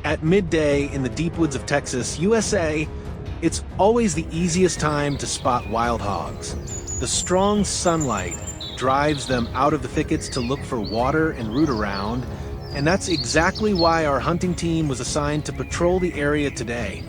At midday in the deep woods of Texas, USA, it's always the easiest time to spot wild hogs. The strong sunlight drives them out of the thickets to look for water and root around, and that's exactly why our hunting team was assigned to patrol the area today.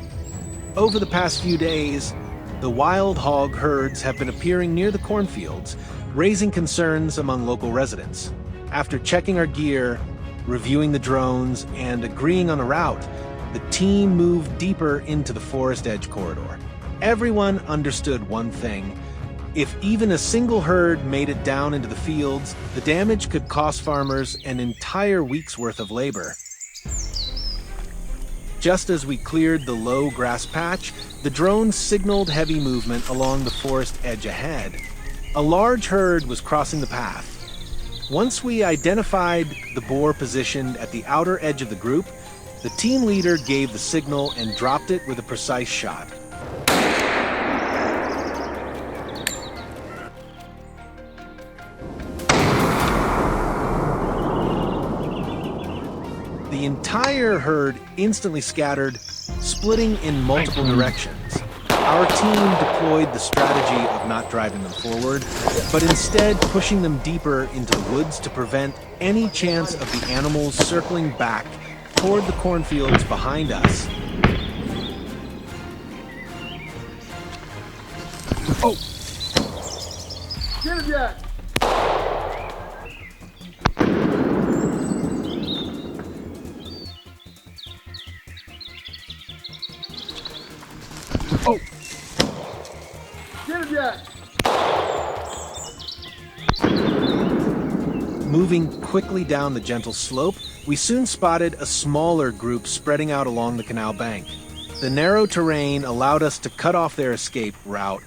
Over the past few days, the wild hog herds have been appearing near the cornfields, raising concerns among local residents. After checking our gear, reviewing the drones, and agreeing on a route, the team moved deeper into the forest edge corridor. Everyone understood one thing. If even a single herd made it down into the fields, the damage could cost farmers an entire week's worth of labor. Just as we cleared the low grass patch, the drone signaled heavy movement along the forest edge ahead. A large herd was crossing the path. Once we identified the boar positioned at the outer edge of the group, the team leader gave the signal and dropped it with a precise shot. The entire herd instantly scattered, splitting in multiple directions. Our team deployed the strategy of not driving them forward, but instead pushing them deeper into the woods to prevent any chance of the animals circling back toward the cornfields behind us. Oh! Get him yet! Oh! Get him yet! Moving quickly down the gentle slope, we soon spotted a smaller group spreading out along the canal bank. The narrow terrain allowed us to cut off their escape route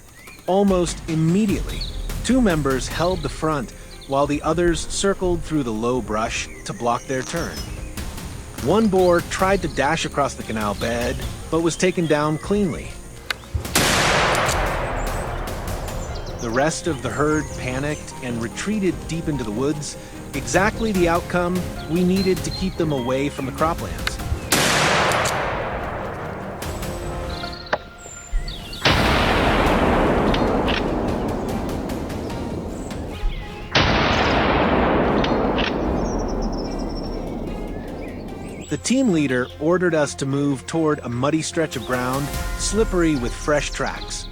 almost immediately. Two members held the front, while the others circled through the low brush to block their turn. One boar tried to dash across the canal bed, but was taken down cleanly. The rest of the herd panicked and retreated deep into the woods, exactly the outcome we needed to keep them away from the croplands. The team leader ordered us to move toward a muddy stretch of ground, slippery with fresh tracks.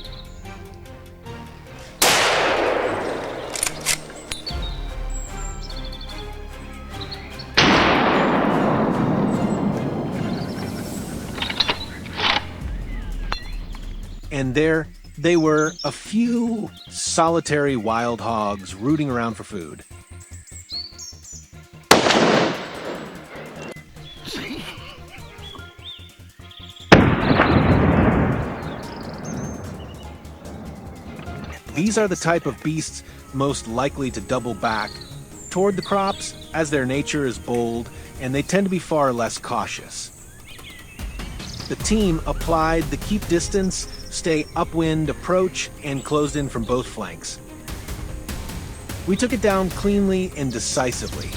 And there they were, a few solitary wild hogs rooting around for food. These are the type of beasts most likely to double back toward the crops, as their nature is bold and they tend to be far less cautious. The team applied the keep distance, stay upwind approach, and closed in from both flanks. We took it down cleanly and decisively.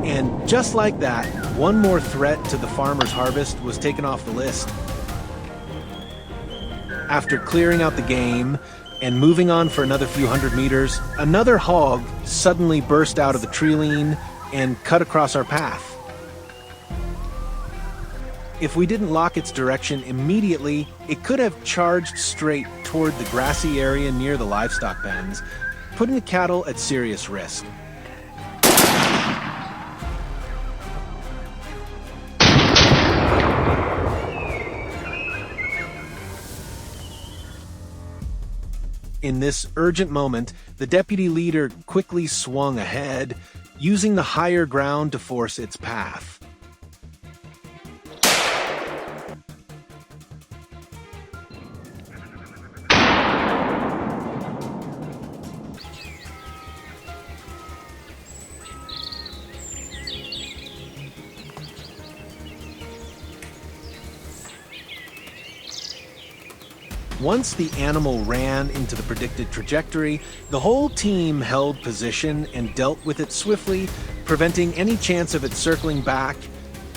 And just like that, one more threat to the farmer's harvest was taken off the list. After clearing out the game and moving on for another few hundred meters, another hog suddenly burst out of the tree-line and cut across our path. If we didn't lock its direction immediately, it could have charged straight toward the grassy area near the livestock pens, putting the cattle at serious risk. In this urgent moment, the deputy leader quickly swung ahead, using the higher ground to force its path. Once the animal ran into the predicted trajectory, the whole team held position and dealt with it swiftly, preventing any chance of it circling back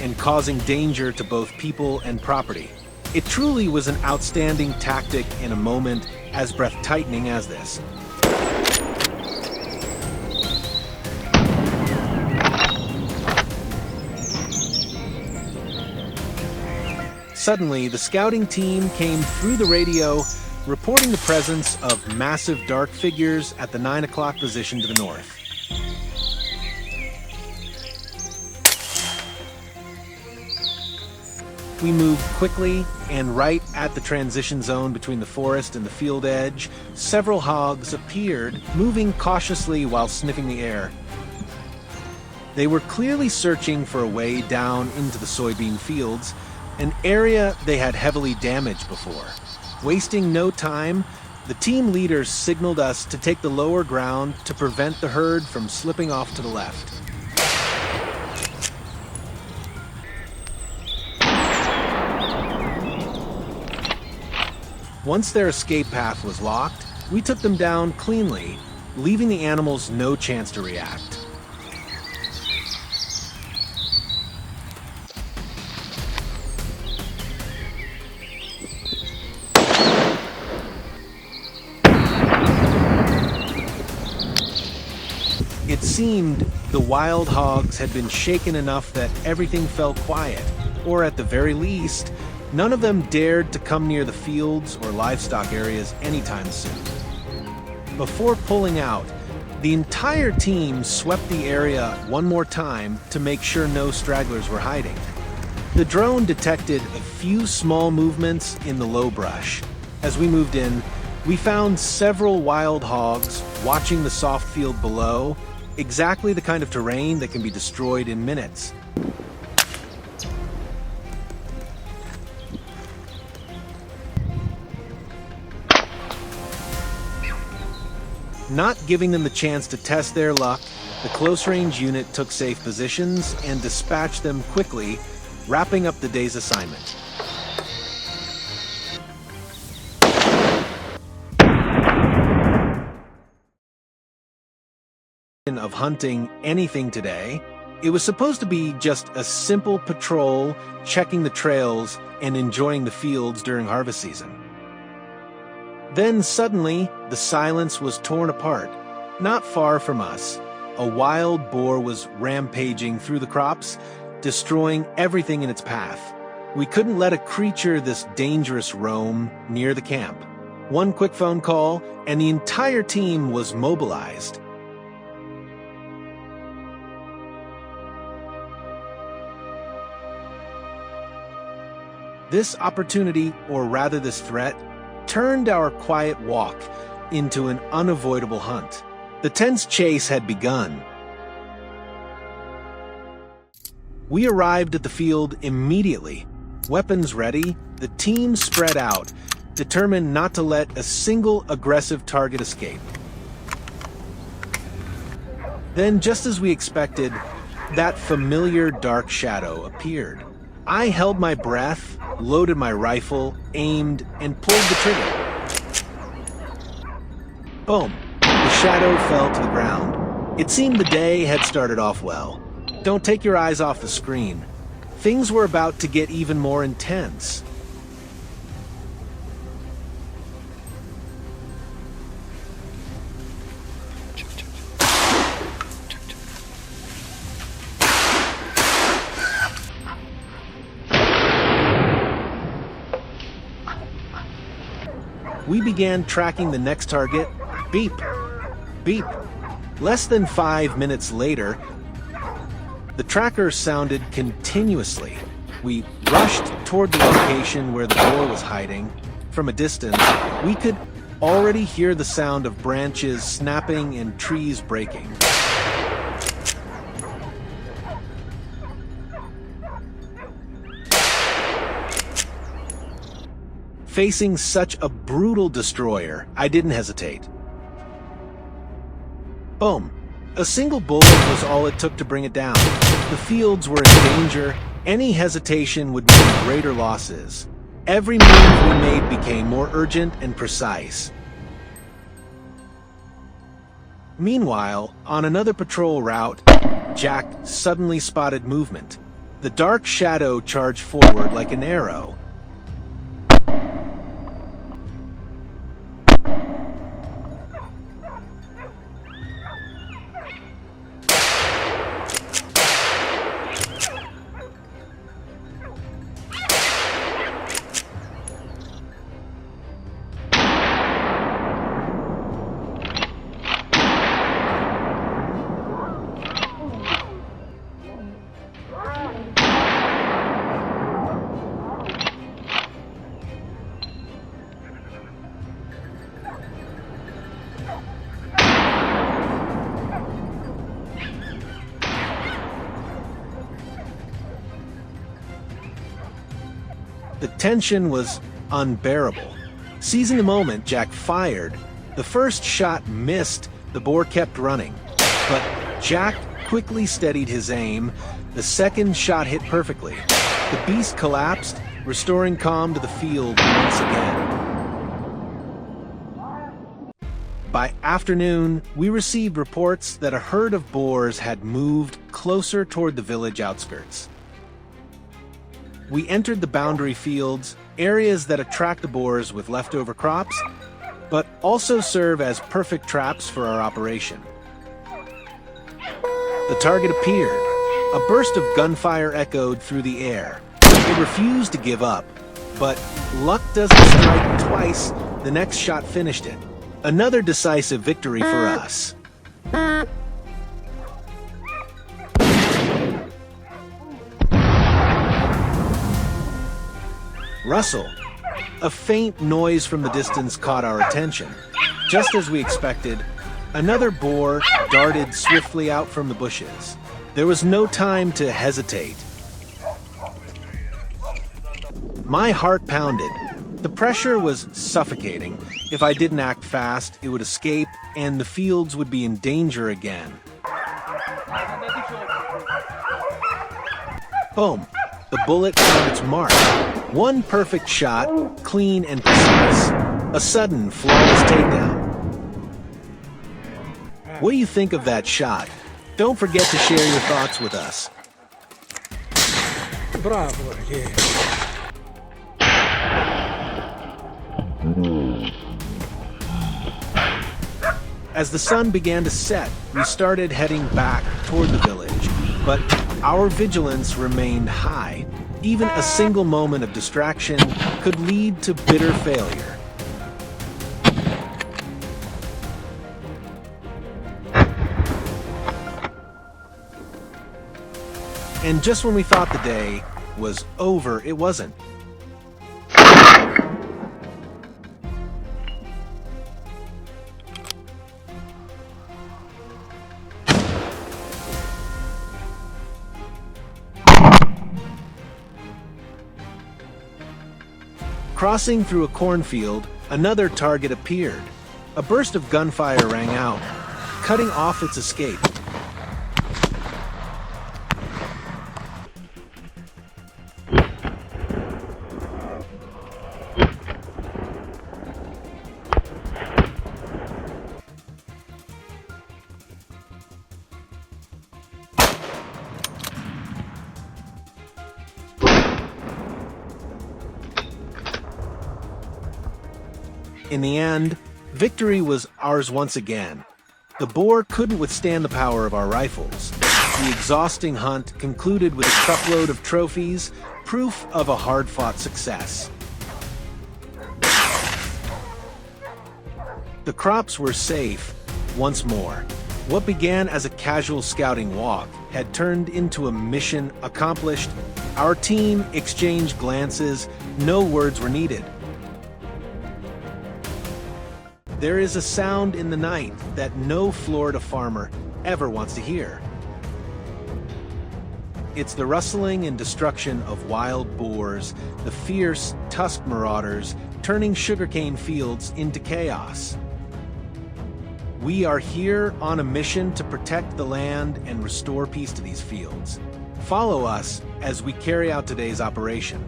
and causing danger to both people and property. It truly was an outstanding tactic in a moment as breath-tightening as this. Suddenly, the scouting team came through the radio, reporting the presence of massive dark figures at the 9 o'clock position to the north. We moved quickly, and right at the transition zone between the forest and the field edge, several hogs appeared, moving cautiously while sniffing the air. They were clearly searching for a way down into the soybean fields, an area they had heavily damaged before. Wasting no time, the team leaders signaled us to take the lower ground to prevent the herd from slipping off to the left. Once their escape path was locked, we took them down cleanly, leaving the animals no chance to react. It seemed the wild hogs had been shaken enough that everything fell quiet, or at the very least, none of them dared to come near the fields or livestock areas anytime soon. Before pulling out, the entire team swept the area one more time to make sure no stragglers were hiding. The drone detected a few small movements in the low brush. As we moved in, we found several wild hogs watching the soft field below, exactly the kind of terrain that can be destroyed in minutes. Not giving them the chance to test their luck, the close-range unit took safe positions and dispatched them quickly, wrapping up the day's assignment. Of hunting anything today, it was supposed to be just a simple patrol, checking the trails and enjoying the fields during harvest season. Then suddenly, the silence was torn apart. Not far from us, a wild boar was rampaging through the crops, destroying everything in its path. We couldn't let a creature this dangerous roam near the camp. One quick phone call, and the entire team was mobilized. This opportunity, or rather this threat, turned our quiet walk into an unavoidable hunt. The tense chase had begun. We arrived at the field immediately. Weapons ready, the team spread out, determined not to let a single aggressive target escape. Then, just as we expected, that familiar dark shadow appeared. I held my breath, loaded my rifle, aimed, and pulled the trigger. Boom! The shadow fell to the ground. It seemed the day had started off well. Don't take your eyes off the screen. Things were about to get even more intense. We began tracking the next target. Beep, beep. Less than 5 minutes later, the tracker sounded continuously. We rushed toward the location where the boar was hiding. From a distance, we could already hear the sound of branches snapping and trees breaking. Facing such a brutal destroyer, I didn't hesitate. Boom. A single bullet was all it took to bring it down. The fields were in danger. Any hesitation would mean greater losses. Every move we made became more urgent and precise. Meanwhile, on another patrol route, Jack suddenly spotted movement. The dark shadow charged forward like an arrow. The tension was unbearable. Seizing the moment, Jack fired. The first shot missed, the boar kept running. But Jack quickly steadied his aim. The second shot hit perfectly. The beast collapsed, restoring calm to the field once again. By afternoon, we received reports that a herd of boars had moved closer toward the village outskirts. We entered the boundary fields, areas that attract the boars with leftover crops, but also serve as perfect traps for our operation. The target appeared. A burst of gunfire echoed through the air. It refused to give up, but luck doesn't strike twice. The next shot finished it. Another decisive victory for us. Rustle. A faint noise from the distance caught our attention. Just as we expected, another boar darted swiftly out from the bushes. There was no time to hesitate. My heart pounded. The pressure was suffocating. If I didn't act fast, it would escape, and the fields would be in danger again. Boom! The bullet found its mark. One perfect shot, clean and precise. A sudden, flawless takedown. What do you think of that shot? Don't forget to share your thoughts with us. Bravo, yeah. As the sun began to set, we started heading back toward the village, but our vigilance remained high. Even a single moment of distraction could lead to bitter failure. And just when we thought the day was over, it wasn't. Crossing through a cornfield, another target appeared. A burst of gunfire rang out, cutting off its escape. In the end, victory was ours once again. The boar couldn't withstand the power of our rifles. The exhausting hunt concluded with a truckload of trophies, proof of a hard-fought success. The crops were safe once more. What began as a casual scouting walk had turned into a mission accomplished. Our team exchanged glances, no words were needed. There is a sound in the night that no Florida farmer ever wants to hear. It's the rustling and destruction of wild boars, the fierce, tusked marauders turning sugarcane fields into chaos. We are here on a mission to protect the land and restore peace to these fields. Follow us as we carry out today's operation.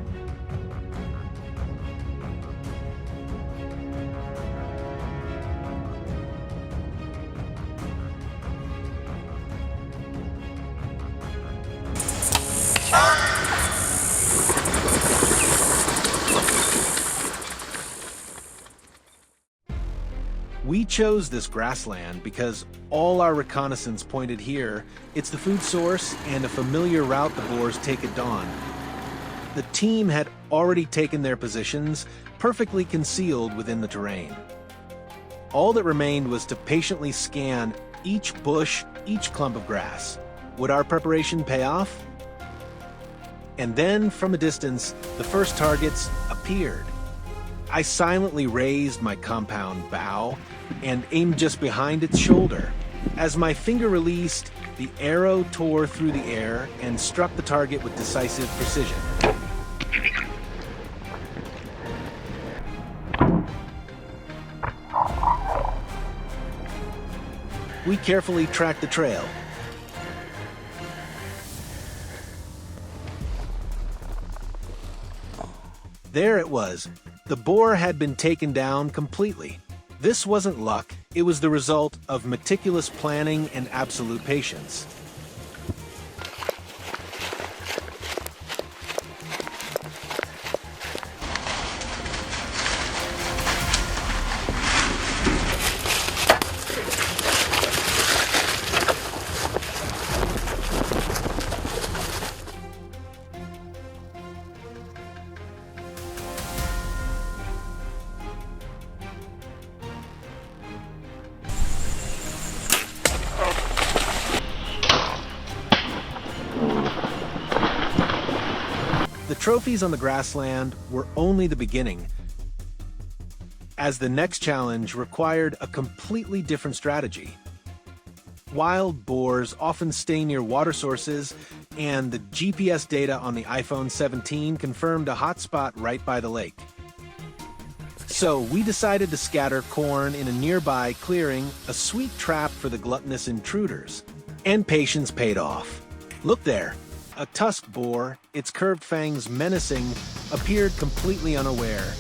chose this grassland because all our reconnaissance pointed here. It's the food source and a familiar route the boars take at dawn. The team had already taken their positions, perfectly concealed within the terrain. All that remained was to patiently scan each bush, each clump of grass. Would our preparation pay off? And then, from a distance, the first targets appeared. I silently raised my compound bow and aimed just behind its shoulder. As my finger released, the arrow tore through the air and struck the target with decisive precision. We carefully tracked the trail. There it was. The boar had been taken down completely. This wasn't luck, it was the result of meticulous planning and absolute patience. The trophies on the grassland were only the beginning, as the next challenge required a completely different strategy. Wild boars often stay near water sources, and the GPS data on the iPhone 17 confirmed a hotspot right by the lake. So we decided to scatter corn in a nearby clearing, a sweet trap for the gluttonous intruders. And patience paid off. Look there. A tusked boar, its curved fangs menacing, appeared completely unaware.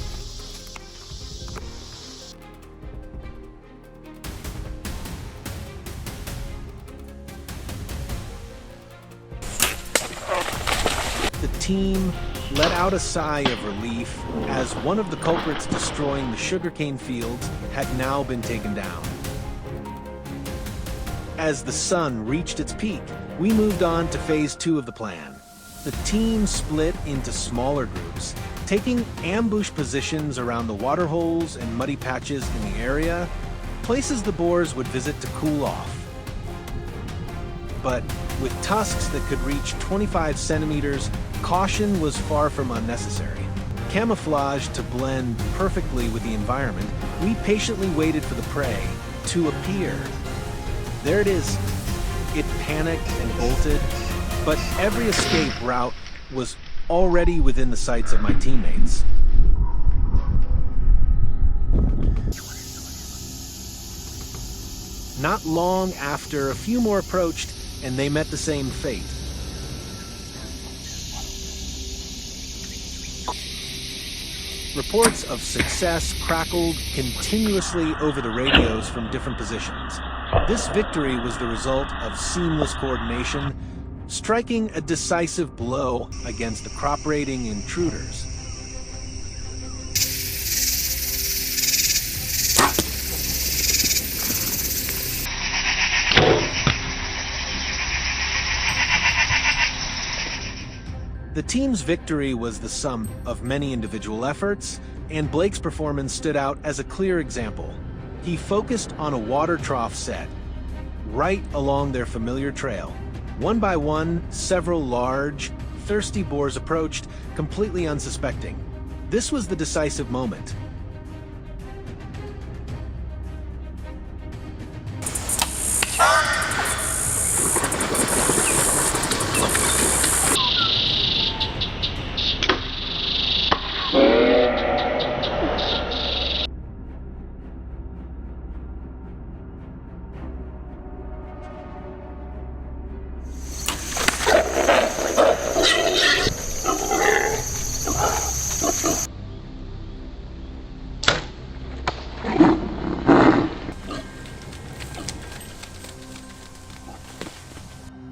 The team let out a sigh of relief as one of the culprits destroying the sugarcane fields had now been taken down. As the sun reached its peak, we moved on to phase 2 of the plan. The team split into smaller groups, taking ambush positions around the water holes and muddy patches in the area, places the boars would visit to cool off. But with tusks that could reach 25 centimeters, caution was far from unnecessary. Camouflaged to blend perfectly with the environment, we patiently waited for the prey to appear. There it is. It panicked and bolted, but every escape route was already within the sights of my teammates. Not long after, a few more approached, and they met the same fate. Reports of success crackled continuously over the radios from different positions. This victory was the result of seamless coordination, striking a decisive blow against the crop-raiding intruders. The team's victory was the sum of many individual efforts, and Blake's performance stood out as a clear example. He focused on a water trough set, right along their familiar trail. One by one, several large, thirsty boars approached, completely unsuspecting. This was the decisive moment.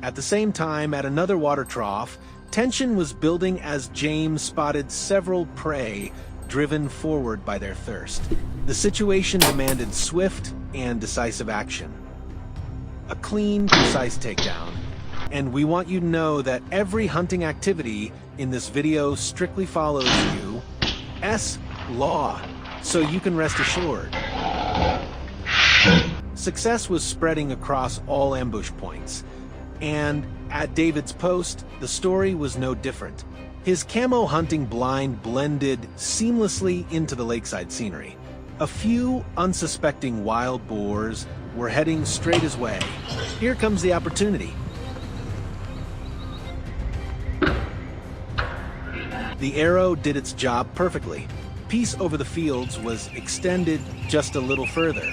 At the same time, at another water trough, tension was building as James spotted several prey driven forward by their thirst. The situation demanded swift, and decisive action. A clean, precise takedown. And we want you to know that every hunting activity in this video strictly follows U.S. law, so you can rest assured. Success was spreading across all ambush points, and at David's post, the story was no different. His camo hunting blind blended seamlessly into the lakeside scenery. A few unsuspecting wild boars were heading straight his way. Here comes the opportunity. The arrow did its job perfectly. Peace over the fields was extended just a little further.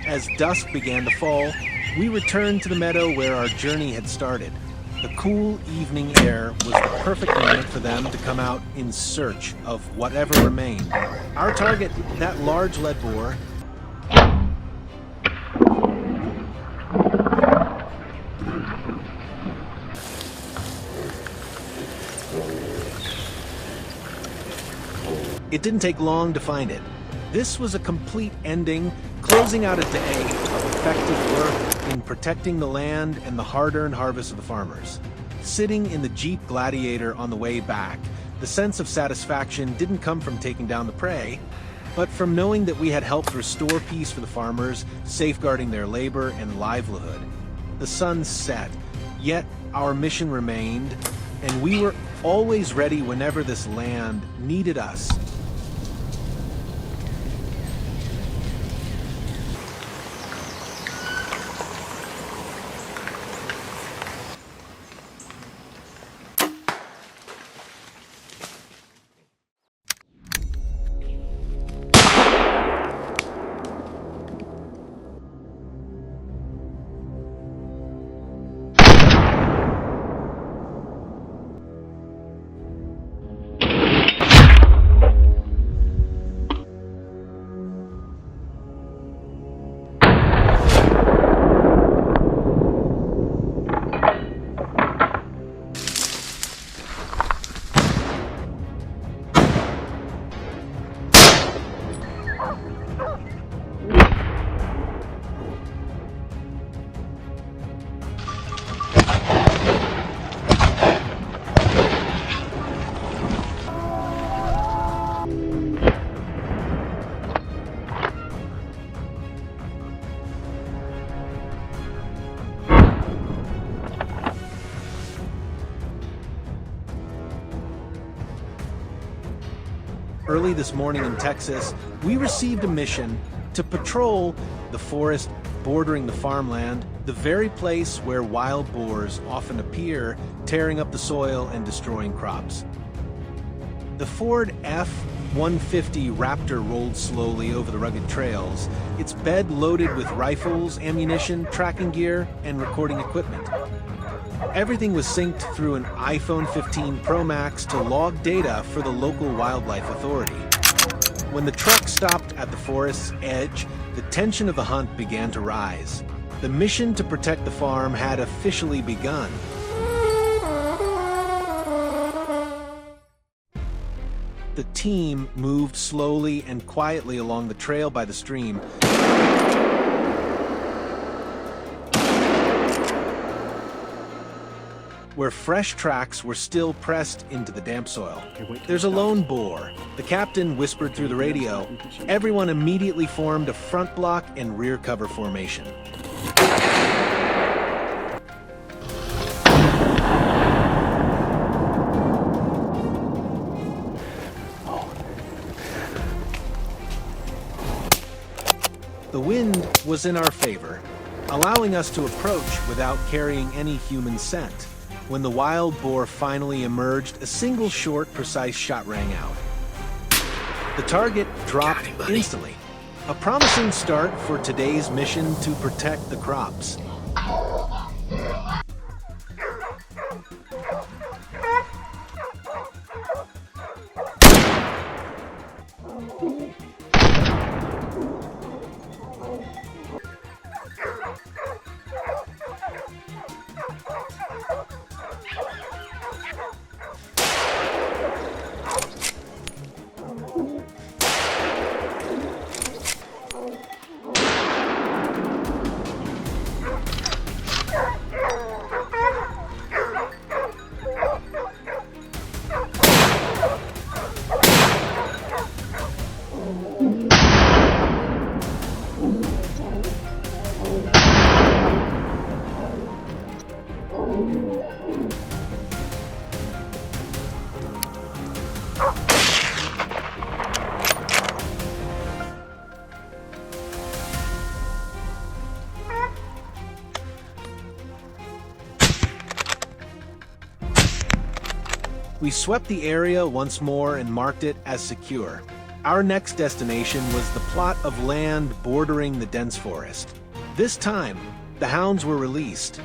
As dusk began to fall, we returned to the meadow where our journey had started. The cool evening air was the perfect moment for them to come out in search of whatever remained. Our target, that large lead boar, it didn't take long to find it. This was a complete ending, closing out a day of effective work in protecting the land and the hard-earned harvest of the farmers. Sitting in the Jeep Gladiator on the way back, the sense of satisfaction didn't come from taking down the prey, but from knowing that we had helped restore peace for the farmers, safeguarding their labor and livelihood. The sun set, yet our mission remained, and we were always ready whenever this land needed us. Early this morning in Texas, we received a mission to patrol the forest bordering the farmland, the very place where wild boars often appear, tearing up the soil and destroying crops. The Ford F-150 Raptor rolled slowly over the rugged trails, its bed loaded with rifles, ammunition, tracking gear, and recording equipment. Everything was synced through an iPhone 15 Pro Max to log data for the local wildlife authority. When the truck stopped at the forest's edge, the tension of the hunt began to rise. The mission to protect the farm had officially begun. The team moved slowly and quietly along the trail by the stream, where fresh tracks were still pressed into the damp soil. There's a lone boar, the captain whispered through the radio. Everyone immediately formed a front block and rear cover formation. The wind was in our favor, allowing us to approach without carrying any human scent. When the wild boar finally emerged, a single short, precise shot rang out. The target dropped instantly. A promising start for today's mission to protect the crops. We swept the area once more and marked it as secure. Our next destination was the plot of land bordering the dense forest. This time, the hounds were released.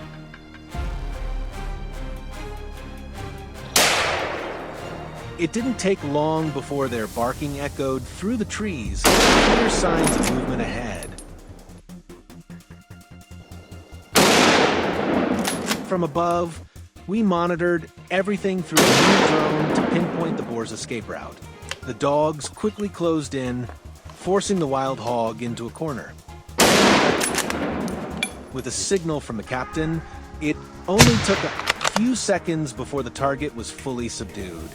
It didn't take long before their barking echoed through the trees, clear signs of movement ahead. From above, we monitored everything through a new drone to pinpoint the boar's escape route. The dogs quickly closed in, forcing the wild hog into a corner. With a signal from the captain, it only took a few seconds before the target was fully subdued.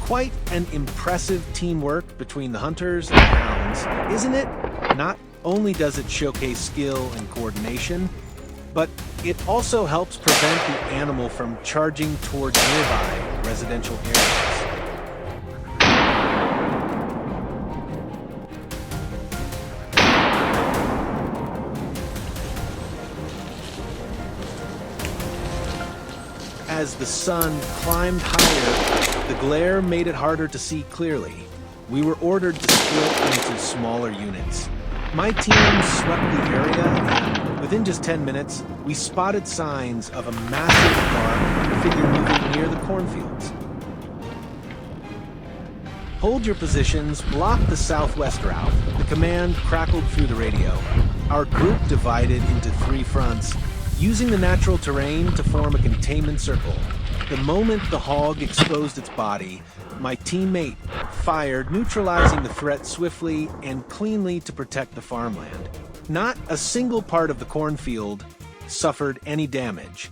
Quite an impressive teamwork between the hunters and the hounds, isn't it? Not only does it showcase skill and coordination, but it also helps prevent the animal from charging towards nearby residential areas. As the sun climbed higher, the glare made it harder to see clearly. We were ordered to split into smaller units. My team swept the area, and within just 10 minutes, we spotted signs of a massive dark figure moving near the cornfields. Hold your positions, block the southwest route. The command crackled through the radio. Our group divided into 3 fronts, using the natural terrain to form a containment circle. The moment the hog exposed its body, my teammate fired, neutralizing the threat swiftly and cleanly to protect the farmland. Not a single part of the cornfield suffered any damage.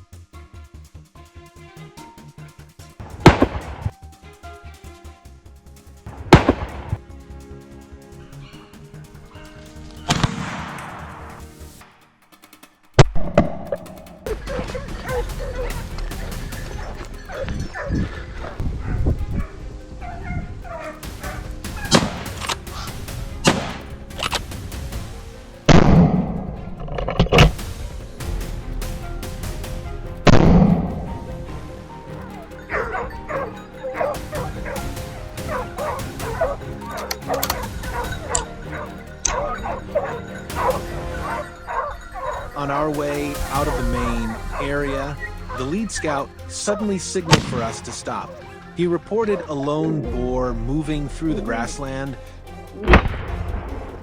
On our way out of the main area, the lead scout suddenly signaled for us to stop. He reported a lone boar moving through the grassland,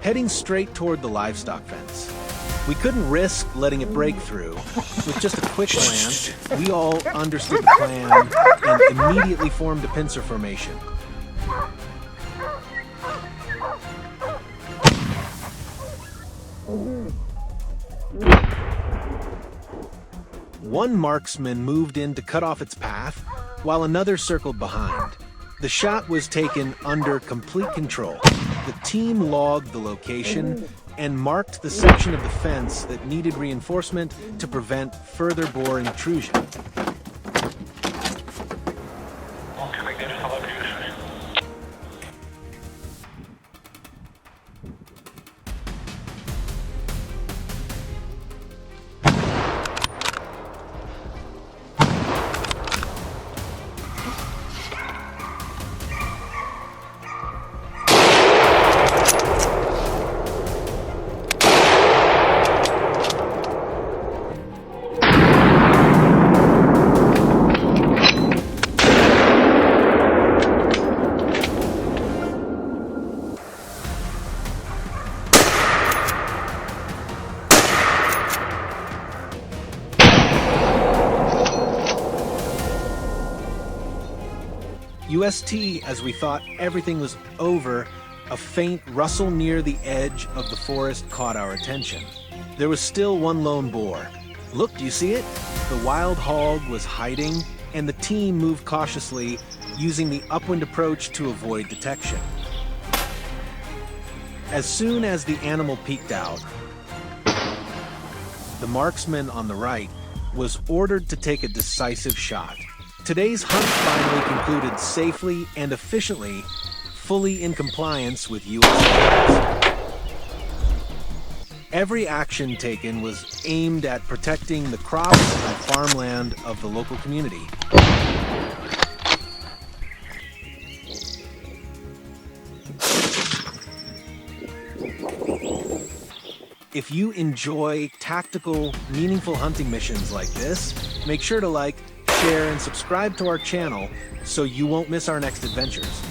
heading straight toward the livestock fence. We couldn't risk letting it break through. With just a quick glance, we all understood the plan and immediately formed a pincer formation. One marksman moved in to cut off its path, while another circled behind. The shot was taken under complete control. The team logged the location and marked the section of the fence that needed reinforcement to prevent further boar intrusion. UST, as we thought everything was over, a faint rustle near the edge of the forest caught our attention. There was still one lone boar. Look, do you see it? The wild hog was hiding, and the team moved cautiously, using the upwind approach to avoid detection. As soon as the animal peeked out, the marksman on the right was ordered to take a decisive shot. Today's hunt finally concluded safely and efficiently, fully in compliance with U.S. laws. Every action taken was aimed at protecting the crops and farmland of the local community. If you enjoy tactical, meaningful hunting missions like this, make sure to like, share, and subscribe to our channel so you won't miss our next adventures.